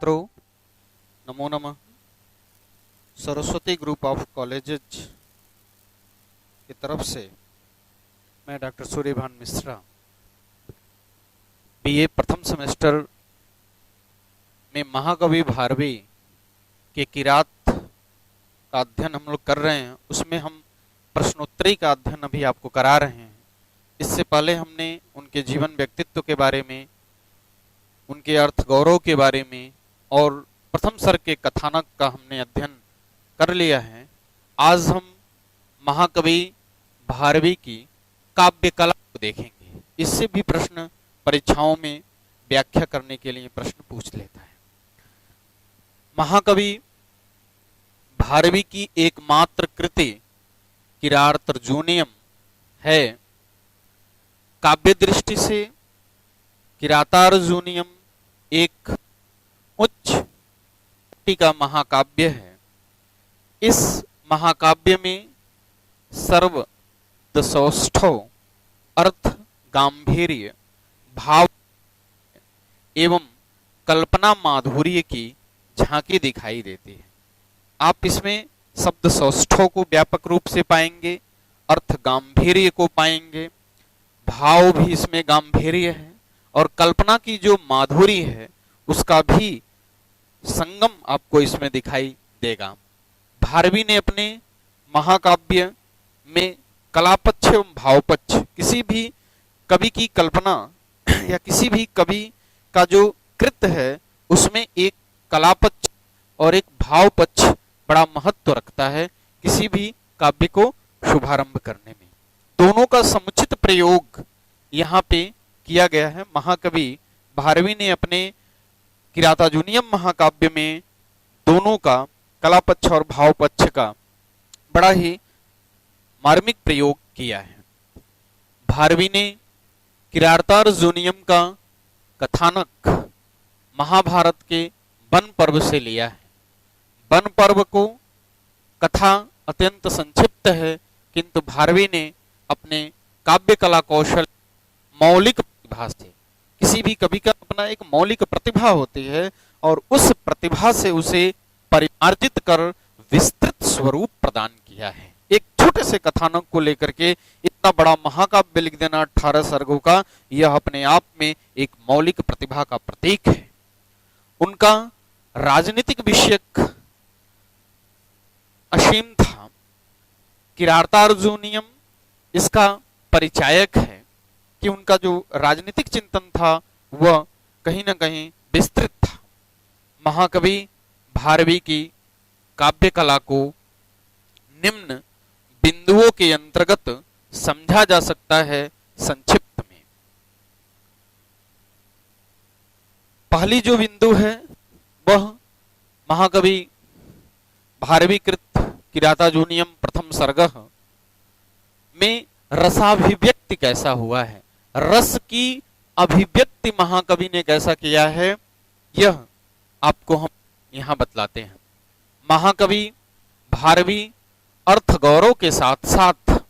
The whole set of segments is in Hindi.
छात्रों, नमो नमः। सरस्वती ग्रुप ऑफ कॉलेजेज की तरफ से मैं डॉक्टर सूर्यभान मिश्रा बीए प्रथम सेमेस्टर में महाकवि भारवी के किरात का अध्ययन हम लोग कर रहे हैं। उसमें हम प्रश्नोत्तरी का अध्ययन अभी आपको करा रहे हैं। इससे पहले हमने उनके जीवन व्यक्तित्व के बारे में, उनके अर्थ गौरव के बारे में और प्रथम सर्ग के कथानक का हमने अध्ययन कर लिया है। आज हम महाकवि भारवी की काव्य कला को देखेंगे। इससे भी प्रश्न परीक्षाओं में व्याख्या करने के लिए प्रश्न पूछ लेता है। महाकवि भारवी की एकमात्र कृति किरातार्जुनीयम है। काव्य दृष्टि से किरातार्जुनीयम एक उच्च कोटि का महाकाव्य है। इस महाकाव्य में सर्वदशौष्ठव अर्थ, गांधीर्य, भाव एवं कल्पना माधुर्य की झांकी दिखाई देती है। आप इसमें शब्द सौष्ठव को व्यापक रूप से पाएंगे, अर्थ गांधीर्य को पाएंगे, भाव भी इसमें गांधीर्य है और कल्पना की जो माधुर्य है उसका भी संगम आपको इसमें दिखाई देगा। भारवी ने अपने महाकाव्य में कलापक्ष एवं भावपक्ष, किसी भी कवि की कल्पना या किसी भी कवि का जो कृत है उसमें एक कलापक्ष और एक भावपक्ष बड़ा महत्व रखता है किसी भी काव्य को शुभारंभ करने में। दोनों का समुचित प्रयोग यहाँ पे किया गया है। महाकवि भारवी ने अपने किरातार्जुनीयम महाकाव्य में दोनों का कलापक्ष और भावपक्ष का बड़ा ही मार्मिक प्रयोग किया है। भारवी ने किरातार्जुनीयम का कथानक महाभारत के वन पर्व से लिया है। वन पर्व को कथा अत्यंत संक्षिप्त है, किंतु भारवी ने अपने काव्य कला कौशल, मौलिक प्रतिभा से, किसी भी कवि का अपना एक मौलिक प्रतिभा होती है और उस प्रतिभा से उसे परिमार्जित कर विस्तृत स्वरूप प्रदान किया है। एक छोटे से कथानक को लेकर के इतना बड़ा महाकाव्य लिख देना 18 सर्गों का, यह अपने आप में एक मौलिक प्रतिभा का प्रतीक है। उनका राजनीतिक विषयक असीम था। किरातार्जुनीयम इसका परिचायक है कि उनका जो राजनीतिक चिंतन था वह कहीं न कहीं विस्तृत था। महाकवि भारवी की काव्य कला को निम्न बिंदुओं के अंतर्गत समझा जा सकता है संक्षिप्त में। पहली जो बिंदु है वह महाकवि भारवी कृत किरातार्जुनीयम प्रथम सर्ग में रसाभिव्यक्ति कैसा हुआ है, रस की अभिव्यक्ति महाकवि ने कैसा किया है, यह आपको हम यहां बतलाते हैं। महाकवि भारवी अर्थ गौरव के साथ साथ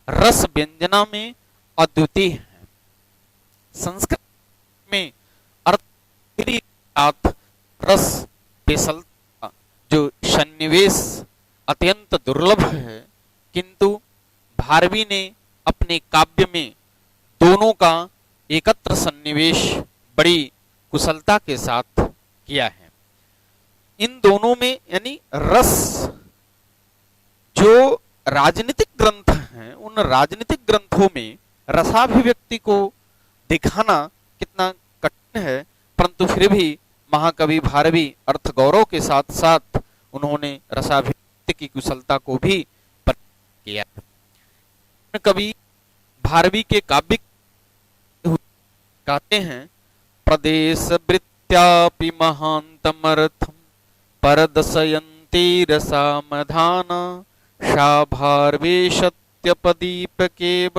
रस व्यंजना में अद्वितीय है। संस्कृत में अर्थ के साथ रस पेशलता जो सन्निवेश अत्यंत दुर्लभ है, किंतु भारवी ने अपने काव्य में दोनों का एकत्र सन्निवेश बड़ी कुशलता के साथ किया है। इन दोनों में यानी रस, जो राजनीतिक ग्रंथ हैं उन राजनीतिक ग्रंथों में रसाभिव्यक्ति को दिखाना कितना कठिन है, परंतु फिर भी महाकवि भारवी अर्थ गौरव के साथ साथ उन्होंने रसाभिव्यक्ति की कुशलता को भी किया। कवि भारवी के काव्य कहते हैं, प्रदेश वृत्त्यापि महान्तमर्थम परदशयन्ति रसामधाना शाभार्वे सत्यपदीपकेव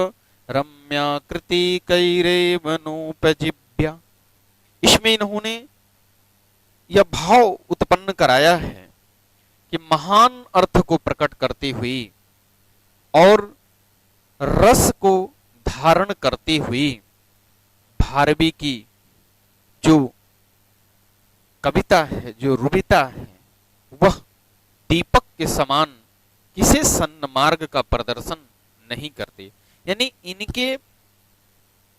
रम्याकृति कैरेव नोपजीव्या। इसमें इन्होंने यह भाव उत्पन्न कराया है कि महान अर्थ को प्रकट करती हुई और रस को धारण करती हुई भारवी की जो कविता है, जो रुदिता है, वह दीपक के समान किसी सन्मार्ग का प्रदर्शन नहीं करती। यानी इनके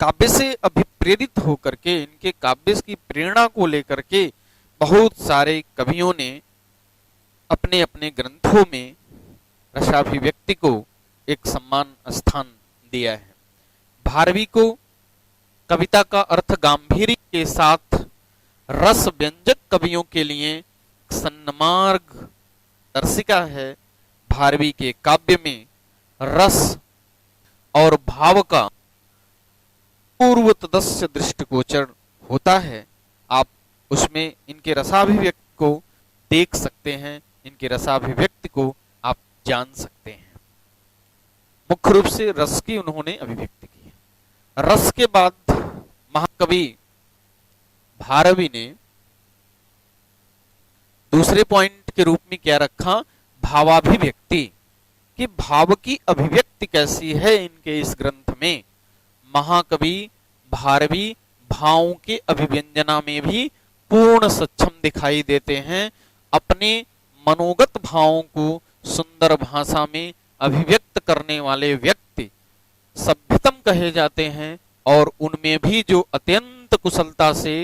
काव्य से अभिप्रेरित होकर के, इनके काव्य की प्रेरणा को लेकर के बहुत सारे कवियों ने अपने अपने ग्रंथों में रसाभिव्यक्ति को एक सम्मान स्थान दिया है। भारवी को कविता का अर्थ गांधीर्य के साथ रस व्यंजक कवियों के लिए सन्मार्ग दर्शिका है। भारवी के काव्य में रस और भाव का पूर्व तदस्य दृष्टिगोचर होता है। आप उसमें इनके रसाभिव्यक्ति को देख सकते हैं, इनके रसाभिव्यक्ति को आप जान सकते हैं। मुख्य रूप से रस की उन्होंने अभिव्यक्ति की है। रस के बाद महाकवि भारवी ने दूसरे पॉइंट के रूप में क्या रखा, भावाभिव्यक्ति, कि भाव की अभिव्यक्ति कैसी है इनके इस ग्रंथ में। महाकवि भारवी भावों के अभिव्यंजना में भी पूर्ण सक्षम दिखाई देते हैं। अपने मनोगत भावों को सुंदर भाषा में अभिव्यक्त करने वाले व्यक्ति सभ्यतम कहे जाते हैं, और उनमें भी जो अत्यंत कुशलता से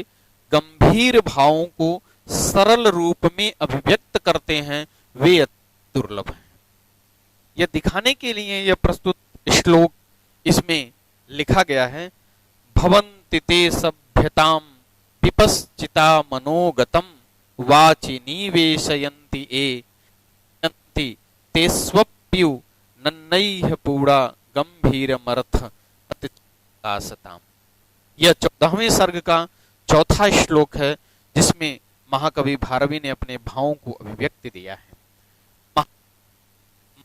गंभीर भावों को सरल रूप में अभिव्यक्त करते हैं, वे दुर्लभ हैं। यह दिखाने के लिए यह प्रस्तुत श्लोक इसमें लिखा गया है। भवन्ति ते सभ्यतां विपश्चिता मनोगतम वाचि निवेशयन्ति ए यन्ति ते स्वप्यु नन्नैः पूरा गंभीरमर्थ अतिकासताम्। यह 14वें सर्ग का चौथा श्लोक है, जिसमें महाकवि भारवी ने अपने भावों को अभिव्यक्ति दिया है।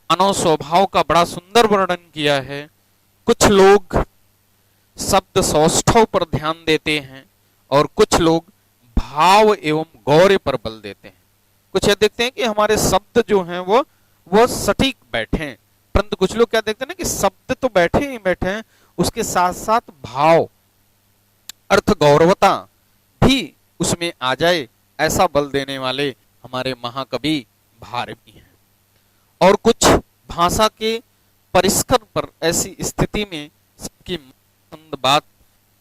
मानव स्वभाव का बड़ा सुंदर वर्णन किया है। कुछ लोग शब्द सौष्ठव पर ध्यान देते हैं और कुछ लोग भाव एवं गौर्य पर बल देते हैं। कुछ ये देखते हैं कि हमारे शब्द जो हैं वो सटीक बैठे हैं, परंतु कुछ लोग क्या देखते हैं ना कि शब्द तो बैठे ही बैठे हैं, उसके साथ साथ भाव अर्थ गौरवता भी उसमें आ जाए, ऐसा बल देने वाले हमारे महाकवि भारवी हैं। और कुछ भाषा के परिष्कर पर ऐसी स्थिति में सबकी पसंद बात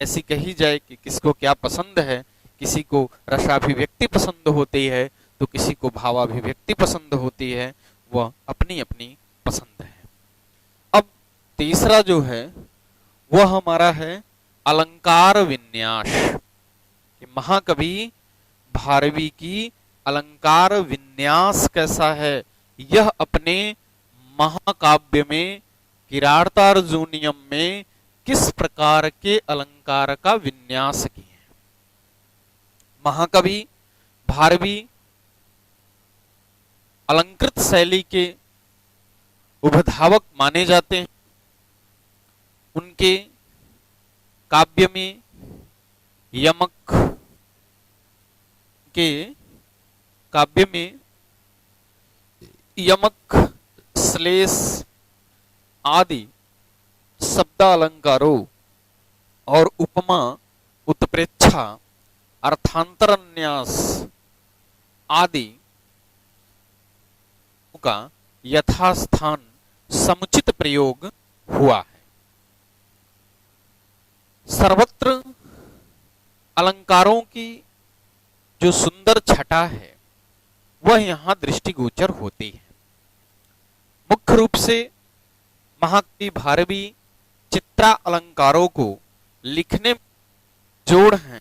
ऐसी कही जाए कि किसको क्या पसंद है, किसी को रसाभिव्यक्ति पसंद होती है तो किसी को भावाभिव्यक्ति पसंद होती है, वह अपनी अपनी पसंद है। अब तीसरा जो है वह हमारा है अलंकार विन्यास। महाकवि भारवी की अलंकार विन्यास कैसा है, यह अपने महाकाव्य में किरातार्जुनीयम में किस प्रकार के अलंकार का विन्यास किए हैं। महाकवि भारवी अलंकृत शैली के उद्भावक माने जाते हैं। उनके काव्य में यमक के काव्य में यमक, श्लेष आदि शब्दालंकारों और उपमा, उत्प्रेक्षा, अर्थांतरन्यास आदि का यथास्थान समुचित प्रयोग हुआ है। सर्वत्र अलंकारों की जो सुंदर छटा है वह यहां दृष्टिगोचर होती है। मुख्य रूप से महाकवि भारवी चित्रा अलंकारों को लिखने में जोड़ हैं।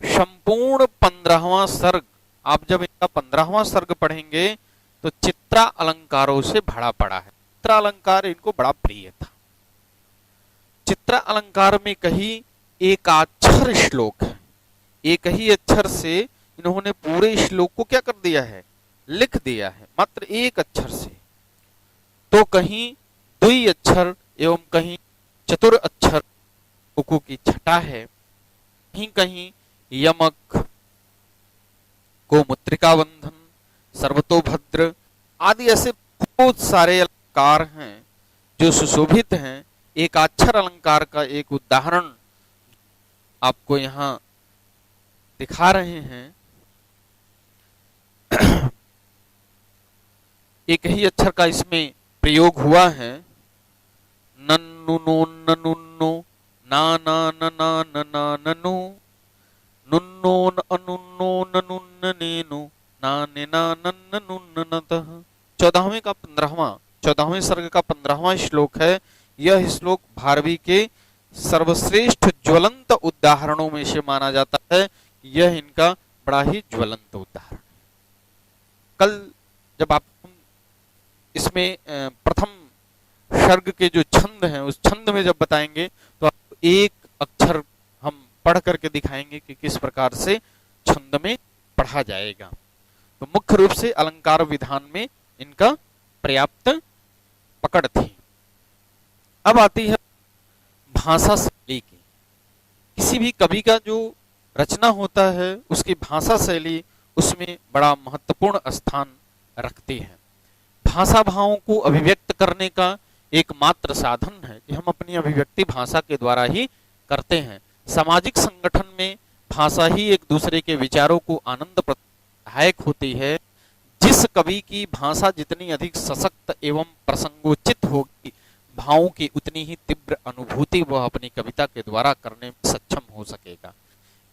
संपूर्ण 15वां सर्ग, आप जब इनका 15वां सर्ग पढ़ेंगे तो चित्रा अलंकारों से भरा पड़ा है। चित्रा अलंकार इनको बड़ा प्रिय था। चित्रा अलंकार में कही एकाक्षर श्लोक है, एक ही अक्षर से इन्होंने पूरे श्लोक को क्या कर दिया है, लिख दिया है, मात्र एक अक्षर से। तो कहीं द्वि अक्षर एवं कहीं चतुर अक्षर उकु की छटा है, कहीं कहीं यमक, गोमुत्रिका बंधन, सर्वतोभद्र आदि ऐसे बहुत सारे अलंकार हैं जो सुशोभित हैं। एकाक्षर अलंकार का एक उदाहरण आपको यहाँ दिखा रहे हैं। एक ही अक्षर का इसमें प्रयोग हुआ है, नन्नु नो ननुन्नु, ना ना न ना न ना ननु, नुन्नो न अनुन्नो ननुन्न नेनु, नाने ना नन्न नुन्न नतः। 14वें सर्ग का 15वां श्लोक है। यह श्लोक भारवी के सर्वश्रेष्ठ ज्वलंत उदाहरणों में से माना जाता है। यह इनका बड़ा ही ज्वलंत उदाहरण। कल जब आप इसमें प्रथम सर्ग के जो छंद हैं उस छंद में जब बताएंगे तो आपको एक अक्षर हम पढ़ करके दिखाएंगे कि किस प्रकार से छंद में पढ़ा जाएगा। तो मुख्य रूप से अलंकार विधान में इनका पर्याप्त पकड़ थी। अब आती है भाषा शैली की। किसी भी कवि का जो रचना होता है उसकी भाषा शैली उसमें बड़ा महत्वपूर्ण स्थान रखती है। भाषा भावों को अभिव्यक्त करने का एकमात्र साधन है कि हम अपनी अभिव्यक्ति भाषा के द्वारा ही करते हैं। सामाजिक संगठन में भाषा ही एक दूसरे के विचारों को आनंद प्रदायक होती है। जिस कवि की भाषा जितनी अधिक सशक्त एवं प्रसंगोचित होगी, भावों की उतनी ही तीव्र अनुभूति वह अपनी कविता के द्वारा करने में सक्षम हो सकेगा।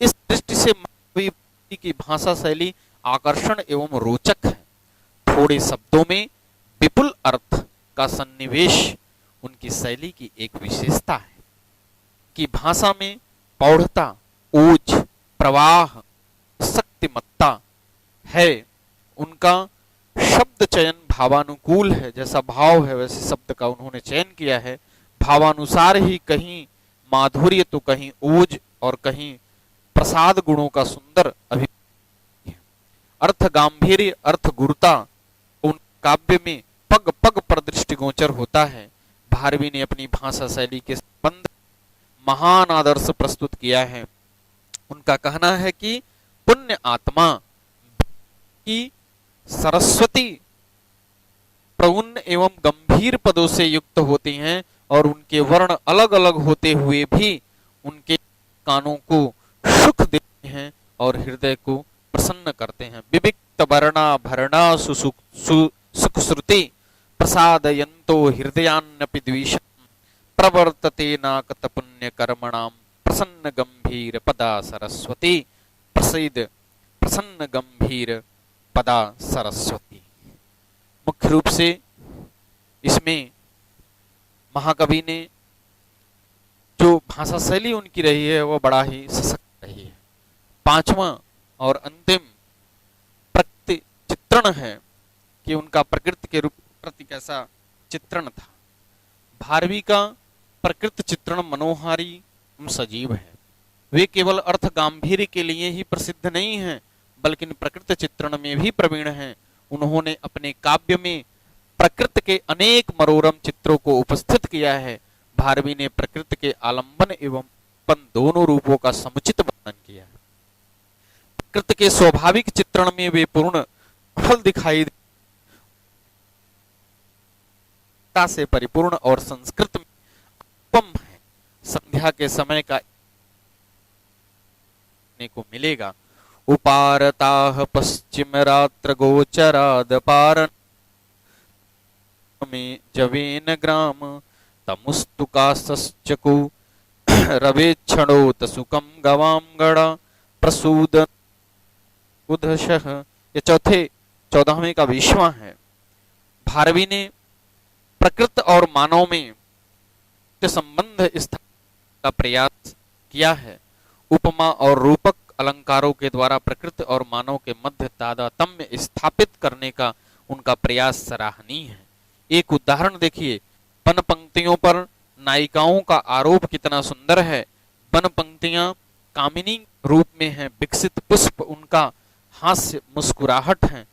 इस दृष्टि से कवि की भाषा शैली आकर्षण एवं रोचक है। थोड़े शब्दों में विपुल अर्थ का सन्निवेश उनकी शैली की एक विशेषता है कि भाषा में प्रौढ़ता, ओज, प्रवाह, शक्तिमत्ता है। उनका शब्द चयन भावानुकूल है। जैसा भाव है वैसे शब्द का उन्होंने चयन किया है। भावानुसार ही कहीं माधुर्य तो कहीं ओज और कहीं प्रसाद गुणों का सुंदर अभिव्यक्ति है। अर्थ गांभीर्य, अर्थ गुरुता उन काव्य में पग पग पर दृष्टिगोचर होता है। भारवी ने अपनी भाषा शैली के संबंध महान आदर्श प्रस्तुत किया है। उनका कहना है कि पुण्य आत्मा की सरस्वती प्रउन्न एवं गंभीर पदों से युक्त होती हैं और उनके वर्ण अलग अलग होते हुए भी उनके कानों को सुख देते हैं और हृदय को प्रसन्न करते हैं। विविक्त वर्णा भरणा सुख श्रुति प्रसादयन्तो हृदयान्नपि द्विषं प्रवर्तते नाकत पुण्य कर्मणां प्रसन्न गंभीर पदा सरस्वती। प्रसिद्ध प्रसन्न गंभीर पदा सरस्वती। मुख्य रूप से इसमें महाकवि ने जो भाषा शैली उनकी रही है वह बड़ा ही सशक्त रही है। पांचवा और अंतिम प्रकृति चित्रण है कि उनका प्रकृति के रूप प्रति कैसा चित्रण था। भारवी का प्रकृति चित्रण मनोहारी एवं सजीव है। वे केवल अर्थ गांभीर्य के लिए ही प्रसिद्ध नहीं हैं बल्कि प्रकृति चित्रण में भी प्रवीण हैं। उन्होंने अपने काव्य में प्रकृति के अनेक मनोरम चित्रों को उपस्थित किया है। भारवी ने प्रकृति के आलंबन एवं पन दोनों रूपों का समुचित वर्णन किया है। प्रकृति के स्वाभाविक चित्रण में वे पूर्ण फल दिखाई से परिपूर्ण और संस्कृत में उपम है। संध्या के समय का को मिलेगा। उपारताह पश्चिम रात्र गोचराद पारन में जवेन ग्राम तमुस्तुका सश्चकु रवेक्षणोत सुकम गवाम गड़ा प्रसूदन उदशः। ये 14वें का विश्वा है। भारवी ने प्रकृति और मानव में संबंध स्थापना का प्रयास किया है। उपमा और रूपक अलंकारों के द्वारा प्रकृति और मानव के मध्य तादात्म्य स्थापित करने का उनका प्रयास सराहनीय है। एक उदाहरण देखिए, वन पंक्तियों पर नायिकाओं का आरोप कितना सुंदर है। वन पंक्तियां कामिनी रूप में हैं, विकसित पुष्प उनका हास्य मुस्कुराहट है।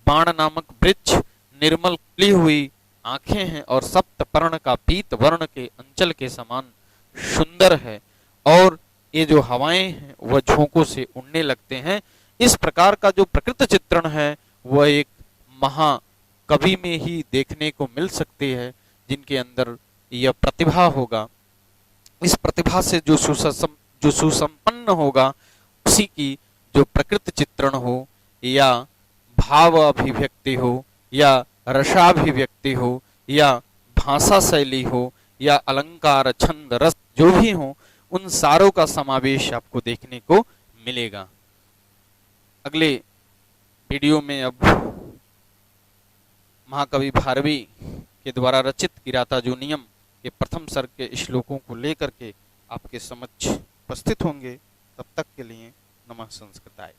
बाण नामक वृक्ष निर्मल खुली हुई आंखें हैं और सप्त पर्ण का पीत वर्ण के अंचल के समान सुंदर है। और ये जो हवाएं हैं वह झोंकों से उड़ने लगते हैं। इस प्रकार का जो प्रकृति चित्रण है वह एक महाकवि में ही देखने को मिल सकती है, जिनके अंदर यह प्रतिभा होगा। इस प्रतिभा से जो सुसंपन्न होगा उसी की जो प्रकृति चित्रण हो या भाव अभिव्यक्ति हो या रसाभिव्यक्ति हो या भाषा शैली हो या अलंकार छंद रस जो भी हो, उन सारों का समावेश आपको देखने को मिलेगा। अगले वीडियो में अब महाकवि भारवी के द्वारा रचित किरातार्जुनीयम के प्रथम सर्ग के श्लोकों को लेकर के आपके समक्ष उपस्थित होंगे। तब तक के लिए नमः संस्कृताय।